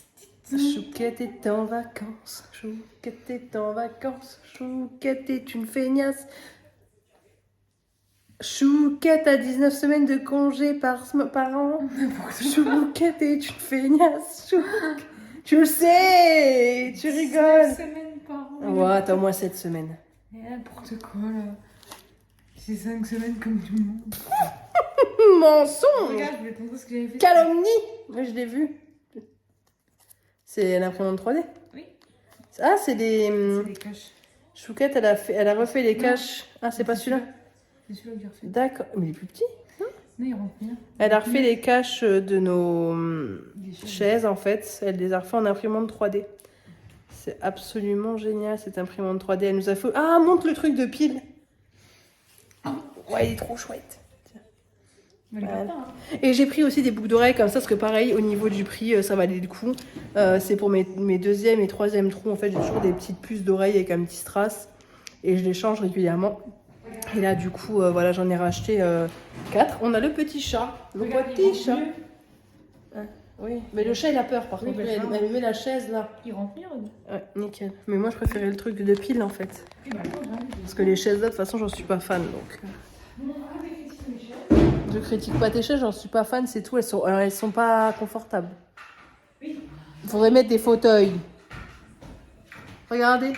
Chouquette est en vacances. Chouquette est en vacances. Chouquette est une feignasse. Chouquette a 19 semaines de congé par an. Chouquette est une feignasse. Tu le sais. Tu rigoles. 5 semaines par an. Ouais, t'as au moins 7 semaines. N'importe quoi là. C'est 5 semaines comme tout le monde. Mensonge. Regarde, je vais te montrer ce que j'avais fait. Calomnie. Oui, je l'ai vu. C'est l'imprimante 3D. Oui. Ah, c'est des... C'est des caches. Chouquette, elle a refait les caches. Ah, c'est pas celui-là? C'est celui-là que j'ai refait. D'accord. Mais il est plus petit. Non, il rentre bien. Elle a refait les caches de nos chaises, en fait. Elle les a refait en imprimante 3D. C'est absolument génial, cette imprimante 3D. Elle nous a fait... Ah, montre le truc de pile. Ouais, il est trop chouette. Et j'ai pris aussi des boucles d'oreilles comme ça, parce que pareil, au niveau du prix, ça valait le coup. C'est pour mes deuxième et troisième trous. En fait, j'ai toujours des petites puces d'oreilles avec un petit strass. Et je les change régulièrement. Et là, du coup, voilà, j'en ai racheté 4. On a le petit chat. Le petit chat. Oui, mais le chat, il a peur, par contre. Elle met la chaise, là. Il rentre bien. Ouais, nickel. Mais moi, je préférais le truc de pile, en fait. Parce que les chaises, là, de toute façon, j'en suis pas fan, donc... Je critique pas tes chaises, j'en suis pas fan, c'est tout. Elles sont pas confortables. Il faudrait mettre des fauteuils. Regardez.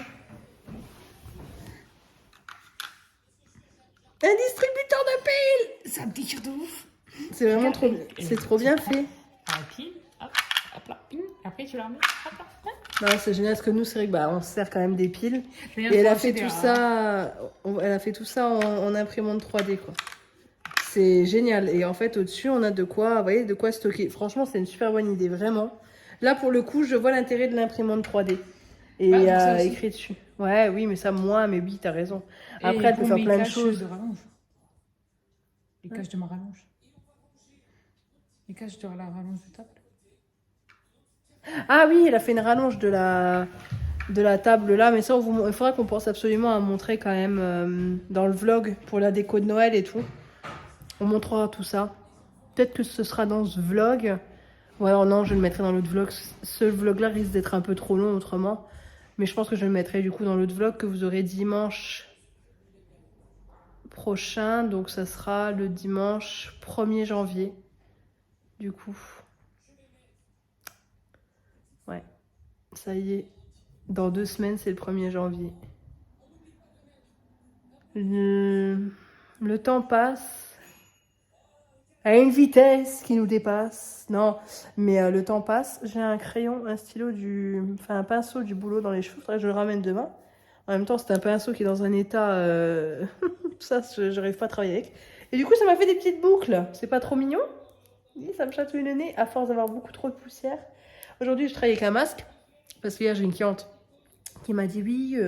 Un distributeur de piles. C'est un petit cœur de ouf. C'est vraiment trop, c'est trop bien fait. Un pile, hop, hop là, pile. Après tu la remets, hop là. Non, c'est génial parce que nous, c'est vrai que on se sert quand même des piles. Et elle a fait tout ça. Elle a fait tout ça en imprimante 3D, quoi. C'est génial. Et en fait, au-dessus, on a de quoi, vous voyez, de quoi stocker. Franchement, c'est une super bonne idée, vraiment. Là, pour le coup, je vois l'intérêt de l'imprimante 3D. Et il y a écrit dessus. Ouais, oui, mais ça, moi, mais oui, t'as raison. Après, elle peut faire plein de choses. Les caches de ma rallonge. Les caches de la rallonge de table. Ah oui, elle a fait une rallonge de la table là. Mais ça, il faudra qu'on pense absolument à montrer quand même dans le vlog pour la déco de Noël et tout. On montrera tout ça. Peut-être que ce sera dans ce vlog. Ou alors non, je le mettrai dans l'autre vlog. Ce vlog-là risque d'être un peu trop long autrement. Mais je pense que je le mettrai du coup dans l'autre vlog que vous aurez dimanche prochain. Donc ça sera le dimanche 1er janvier. Du coup. Ouais. Ça y est. Dans 2 semaines, c'est le 1er janvier. Le temps passe à une vitesse qui nous dépasse. Non, mais le temps passe. J'ai un crayon, un stylo, un pinceau du boulot dans les cheveux. Faudrait que je le ramène demain. En même temps, c'est un pinceau qui est dans un état... Tout ça, je n'arrive pas à travailler avec. Et du coup, ça m'a fait des petites boucles. C'est pas trop mignon? Oui, ça me chatouille le nez à force d'avoir beaucoup trop de poussière. Aujourd'hui, je travaille avec un masque. Parce qu'hier, j'ai une cliente qui m'a dit, oui,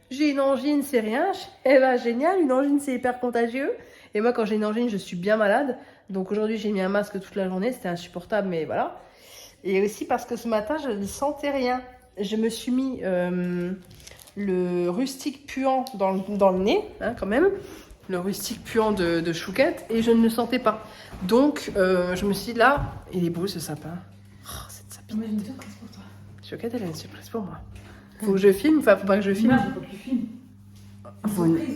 j'ai une angine, c'est rien. Eh ben, génial, une angine, c'est hyper contagieux. Et moi, quand j'ai une angine, je suis bien malade. Donc aujourd'hui, j'ai mis un masque toute la journée. C'était insupportable, mais voilà. Et aussi parce que ce matin, je ne sentais rien. Je me suis mis le rustique puant dans le nez, hein, quand même. Le rustique puant de Chouquette. Et je ne le sentais pas. Donc, je me suis dit, là, il est beau ce sapin. Oh, cette sapine. Moi, j'ai une surprise pour toi. Chouquette, elle a une surprise pour moi. Faut que je filme, enfin, faut pas que je filme. Non, faut pas que tu filmes.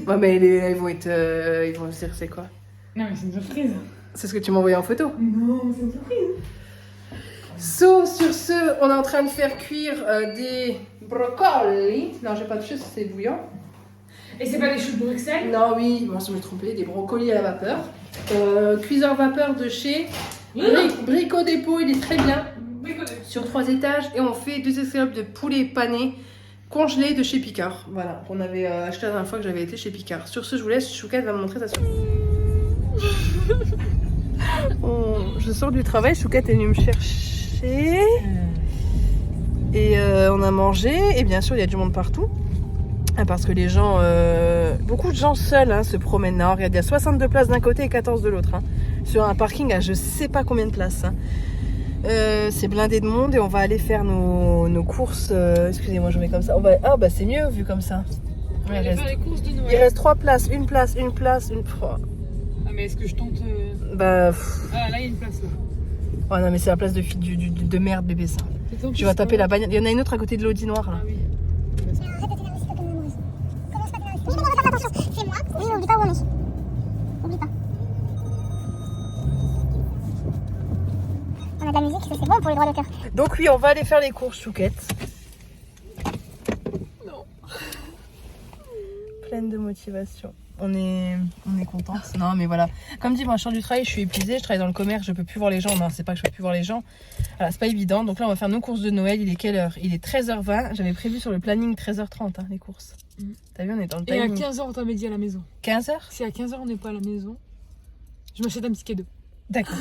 Ouais, mais ils vont être. Ils vont se dire, c'est quoi? Non, mais c'est une surprise. C'est ce que tu m'as envoyé en photo. Non, c'est une surprise. So, sur ce, on est en train de faire cuire des brocolis. Non, j'ai pas touché, c'est bouillant. Et c'est pas les choux de Bruxelles? Non, oui, bon, je me suis trompée, des brocolis à la vapeur. Cuiseur vapeur de chez Brico Dépôt, il est très bien. Sur 3 étages. Et on fait 2 escalopes de poulet pané congelé de chez Picard. Voilà, qu'on avait acheté la dernière fois que j'avais été chez Picard. Sur ce, je vous laisse, Chouquette va me montrer sa surprise. Je sors du travail, Chouquette est venue me chercher. Et on a mangé. Et bien sûr, il y a du monde partout. Parce que les gens, beaucoup de gens seuls hein, se promènent. Non, regarde, il y a 62 places d'un côté et 14 de l'autre. Hein, sur un parking à je sais pas combien de places. Hein. C'est blindé de monde et on va aller faire nos courses. Excusez-moi, je mets comme ça. Ah bah c'est mieux vu comme ça. On va aller faire les courses de Noël. Il reste 3 places, une place, une place, une fois. Ah mais est-ce que je tente Bah. Ah là il y a une place là. Oh non mais c'est la place de merde bébé ça. Tu vas taper la bagnole. Il y en a une autre à côté de l'Audi noir là. Ah oui. C'est moi. Oui, oublie pas où on est. Oublie pas. On a de la musique, ça c'est bon pour les droits d'auteur. Donc oui, on va aller faire les courses, Chouquette. Non. Pleine de motivation. On est contente. Non mais voilà. Comme dit, moi je sors du travail, je suis épuisée, je travaille dans le commerce, je peux plus voir les gens. Non, c'est pas que je peux plus voir les gens. Voilà, c'est pas évident. Donc là on va faire nos courses de Noël. Il est quelle heure? Il est 13h20. J'avais prévu sur le planning 13h30 hein, les courses. T'as vu, on est dans le Et à timing. 15h on t'avait dit à la maison. 15h? Si à 15h on n'est pas à la maison, je m'achète un petit cadeau. D'accord.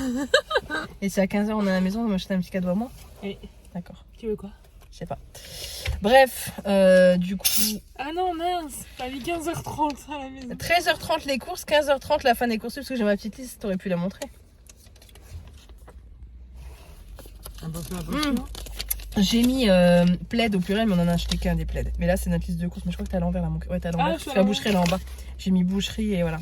Et si à 15h on est à la maison, on m'achète un petit cadeau à moi? Oui. D'accord. Tu veux quoi? Je sais pas. Bref, du coup... Ah non mince, t'as mis 15h30 à la maison. 13h30 les courses, 15h30 la fin des courses, parce que j'ai ma petite liste, t'aurais pu la montrer. J'ai mis plaid au pluriel, mais on en a acheté qu'un des plaids. Mais là, c'est notre liste de courses, mais je crois que t'es à l'envers là, mon cœur. Ouais, t'es à l'envers. Ah, Parce que la boucherie, elle est en bas. J'ai mis boucherie et voilà.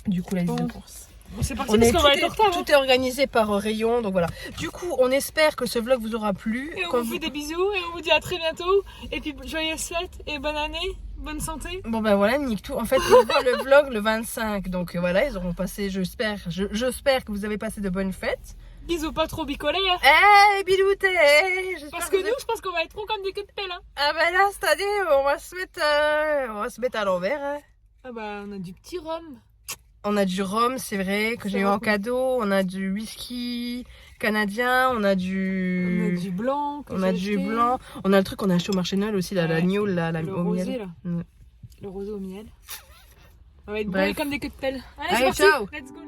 Du coup, la liste Bon. de courses. C'est parti parce qu'on va être en retard. Tout est organisé par rayon, donc voilà. Du coup, on espère que ce vlog vous aura plu. Et on vous fait des bisous et on vous dit à très bientôt. Et puis joyeuses fêtes et bonne année, bonne santé. Bon ben voilà, nique tout. En fait, ils voient le vlog le 25, donc voilà, ils auront passé, j'espère que vous avez passé de bonnes fêtes. Bisous pas trop bicolés. Hein. Eh, bilouté. Parce que nous, je pense qu'on va être trop comme des queues de pelle. Hein. Ah ben là, cette année, on va se mettre à l'envers. Hein. Ah bah, on a du petit rhum. On a du rhum, c'est vrai, que j'ai eu en cadeau. On a du whisky canadien. On a du blanc. On a du blanc. On a le truc qu'on a acheté au marché Noël aussi, là, ouais. la gnôle, là, le au rosé, miel. là. Mm. Le rosé au miel. On va être Bref. bourrés comme des queues de pelle. Allez, c'est parti. ciao. Let's go.